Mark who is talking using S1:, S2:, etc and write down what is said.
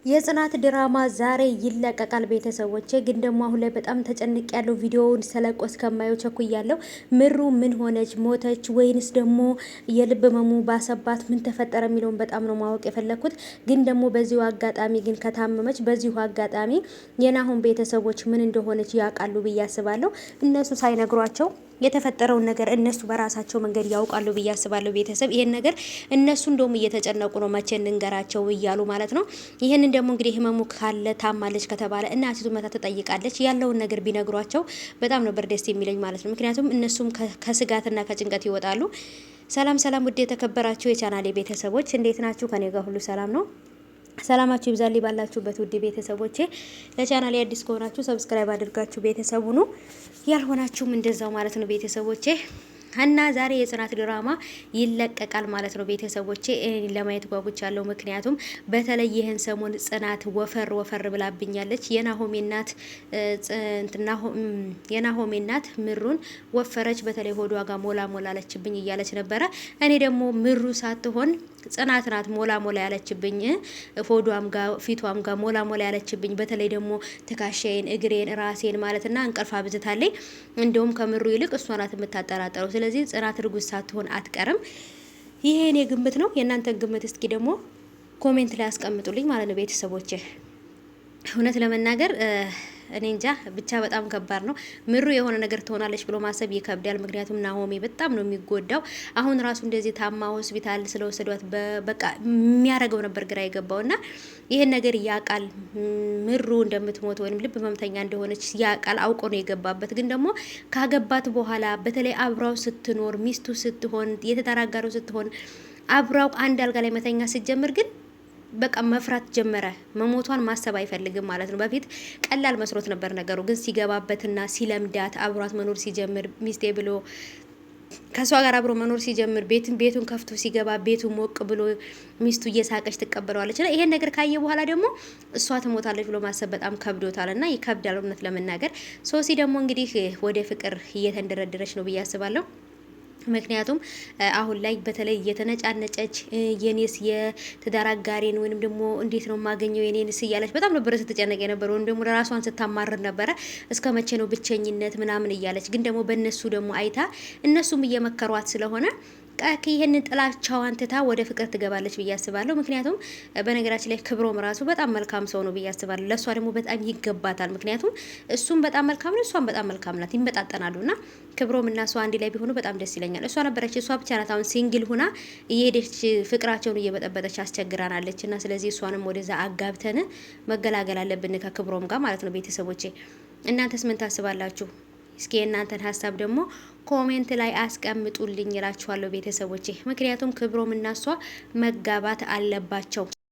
S1: የጽናት ድራማ ዛሬ ይለቀቃል። ቤተሰቦቼ ግን ደግሞ አሁን ላይ በጣም ተጨንቅ ያለው ቪዲዮውን ስለቆ እስከማየው ቸኩያለሁ። ምሩ ምን ሆነች? ሞተች ወይንስ ደግሞ የልብ ህመሙ ባሰባት? ምን ተፈጠረ የሚለውን በጣም ነው ማወቅ የፈለኩት። ግን ደግሞ በዚሁ አጋጣሚ ግን ከታመመች በዚሁ አጋጣሚ የናሁን ቤተሰቦች ምን እንደሆነች ያውቃሉ ብዬ አስባለሁ። እነሱ ሳይነግሯቸው የተፈጠረውን ነገር እነሱ በራሳቸው መንገድ ያውቃሉ ብዬ አስባለሁ። ቤተሰብ ይሄን ነገር እነሱ እንደውም እየተጨነቁ ነው መቼ እንንገራቸው እያሉ ማለት ነው። ይሄንን ደግሞ እንግዲህ ህመሙ ካለ ታማለች ከተባለ እናቲቱ መታ ትጠይቃለች። ያለውን ነገር ቢነግሯቸው በጣም ነበር ደስ የሚለኝ ማለት ነው። ምክንያቱም እነሱም ከስጋትና ከጭንቀት ይወጣሉ። ሰላም ሰላም፣ ውድ የተከበራችሁ የቻናሌ ቤተሰቦች እንዴት ናችሁ? ከኔ ጋር ሁሉ ሰላም ነው። ሰላማችሁ ይብዛልኝ ባላችሁበት ውድ ቤተሰቦቼ። ለቻናሌ አዲስ ከሆናችሁ ሰብስክራይብ አድርጋችሁ ቤተሰቡ ነው፣ ያልሆናችሁም እንደዛው ማለት ነው ቤተሰቦቼ። እና ዛሬ የጽናት ድራማ ይለቀቃል ማለት ነው ቤተሰቦቼ። እኔ ለማየት ጓጉቻለሁ። ምክንያቱም በተለይ ይህን ሰሞን ጽናት ወፈር ብላብኛለች። የናሆሜ እናት ምሩን ወፈረች፣ በተለይ ሆዷ ጋር ሞላ አለችብኝ እያለች ነበረ። እኔ ደግሞ ምሩ ሳትሆን ጽናት ናት ሞላ ያለችብኝ፣ ሆዷም ጋር ፊቷም ጋር ሞላ ያለችብኝ። በተለይ ደግሞ ትካሻዬን፣ እግሬን፣ ራሴን ማለትና እንቅልፍ አብዝታለኝ። እንደውም ከምሩ ይልቅ እሷ ናት የምታጠራጠረው። ስለዚህ ጽናት እርጉዝ ሳትሆን አትቀርም። ይሄ እኔ ግምት ነው። የእናንተን ግምት እስኪ ደግሞ ኮሜንት ላይ አስቀምጡልኝ ማለት ነው ቤተሰቦቼ። እውነት ለመናገር እኔ እንጃ ብቻ በጣም ከባድ ነው። ምሩ የሆነ ነገር ትሆናለች ብሎ ማሰብ ይከብዳል። ምክንያቱም ናሆሜ በጣም ነው የሚጎዳው። አሁን ራሱ እንደዚህ ታማ ሆስፒታል ስለወሰዷት በቃ የሚያረገው ነበር ግራ የገባውና ይሄን ነገር ያቃል። ምሩ እንደምትሞት ወይም ልብ ህመምተኛ እንደሆነች ያቃል። አውቆ ነው የገባበት። ግን ደግሞ ካገባት በኋላ በተለይ አብራው ስትኖር ሚስቱ ስትሆን የተጠራጋሩ ስትሆን አብራው አንድ አልጋ ላይ መተኛ ስትጀምር ግን በቃ መፍራት ጀመረ። መሞቷን ማሰብ አይፈልግም ማለት ነው። በፊት ቀላል መስሎት ነበር ነገሩ። ግን ሲገባበትና ሲለምዳት አብሯት መኖር ሲጀምር ሚስቴ ብሎ ከሷ ጋር አብሮ መኖር ሲጀምር ቤቱን ከፍቶ ሲገባ ቤቱ ሞቅ ብሎ ሚስቱ እየሳቀች ትቀበለዋለች። እና ይሄን ነገር ካየ በኋላ ደግሞ እሷ ትሞታለች ብሎ ማሰብ በጣም ከብዶታልና ይከብዳል እውነት ለመናገር። ሶሲ ደግሞ እንግዲህ ወደ ፍቅር እየተንደረደረች ነው ብዬ አስባለሁ። ምክንያቱም አሁን ላይ በተለይ እየተነጫነጨች የኔስ የትዳር አጋሬን ወይንም ደግሞ እንዴት ነው የማገኘው የኔንስ እያለች በጣም ነበረ ስትጨነቅ የነበረው። ወይንም ደግሞ ለራሷን ስታማርር ነበረ። እስከ መቼ ነው ብቸኝነት ምናምን እያለች ግን ደግሞ በእነሱ ደግሞ አይታ እነሱም እየመከሯት ስለሆነ ይሄንን ጥላቻዋን ትታ ወደ ፍቅር ትገባለች ብዬ አስባለሁ። ምክንያቱም በነገራችን ላይ ክብሮም ራሱ በጣም መልካም ሰው ነው ብዬ አስባለሁ። ለእሷ ደግሞ በጣም ይገባታል። ምክንያቱም እሱም በጣም መልካም ነው፣ እሷም በጣም መልካም ናት፣ ይመጣጠናሉና ክብሮም እና እሷ አንድ ላይ ቢሆኑ በጣም ደስ ይለኛል። እሷ ነበረች እሷ ብቻ ናት አሁን ሲንግል ሁና እየሄደች ፍቅራቸውን እየበጠበጠች አስቸግራናለች። እና ስለዚህ እሷንም ወደዛ አጋብተን መገላገል አለብን ከክብሮም ጋር ማለት ነው ቤተሰቦቼ። እናንተስ ምን ታስባላችሁ? እስኪ የእናንተን ሀሳብ ደግሞ ኮሜንት ላይ አስቀምጡልኝ እላችኋለሁ ቤተሰቦቼ። ምክንያቱም ክብሮም እና እሷ መጋባት አለባቸው።